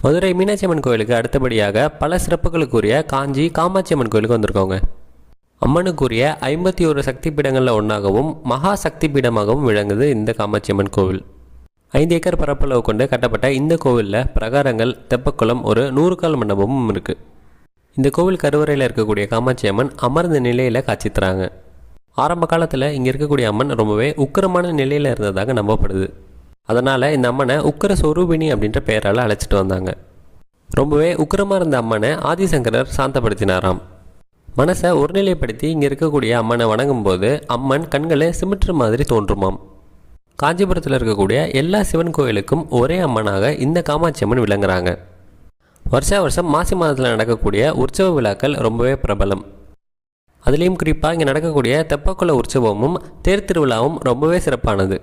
மதுரை மீனாட்சி அம்மன் கோயிலுக்கு அடுத்தபடியாக பல சிறப்புகளுக்குரிய காஞ்சி காமாட்சி அம்மன் கோயிலுக்கு வந்திருக்கோங்க. அம்மனுக்குரிய 51 சக்தி பீடங்களில் ஒன்றாகவும் மகா சக்தி பீடமாகவும் விளங்குது இந்த காமாட்சி அம்மன் கோவில். 5 ஏக்கர் பரப்பளவு கொண்டு கட்டப்பட்ட இந்த கோவிலில் பிரகாரங்கள், தெப்பக்குளம், ஒரு 100 கால் மண்டபமும் இருக்குது. இந்த கோவில் கருவறையில் இருக்கக்கூடிய காமாட்சி அம்மன் அமர்ந்த நிலையில் காட்சி தராங்க. ஆரம்ப காலத்தில் இங்கே இருக்கக்கூடிய அம்மன் ரொம்பவே உக்கிரமான நிலையில் இருந்ததாக நம்பப்படுது. அதனால் இந்த அம்மனை உக்கிர சொரூபிணி அப்படின்ற பெயரால் அழைச்சிட்டு வந்தாங்க. ரொம்பவே உக்கிரமாக இருந்த அம்மனை ஆதிசங்கரர் சாந்தப்படுத்தினாராம். மனசை ஒருநிலைப்படுத்தி இங்கே இருக்கக்கூடிய அம்மனை வணங்கும் போது அம்மன் கண்களை சிமிட்டுற மாதிரி தோன்றுமாம். காஞ்சிபுரத்தில் இருக்கக்கூடிய எல்லா சிவன் கோயிலுக்கும் ஒரே அம்மனாக இந்த காமாட்சி அம்மன் விளங்குறாங்க. வருஷம் மாசி மாதத்தில் நடக்கக்கூடிய உற்சவ விழாக்கள் ரொம்பவே பிரபலம். அதுலேயும் குறிப்பாக இங்கே நடக்கக்கூடிய தெப்பக்குள உற்சவமும் தேர் திருவிழாவும் ரொம்பவே சிறப்பானது.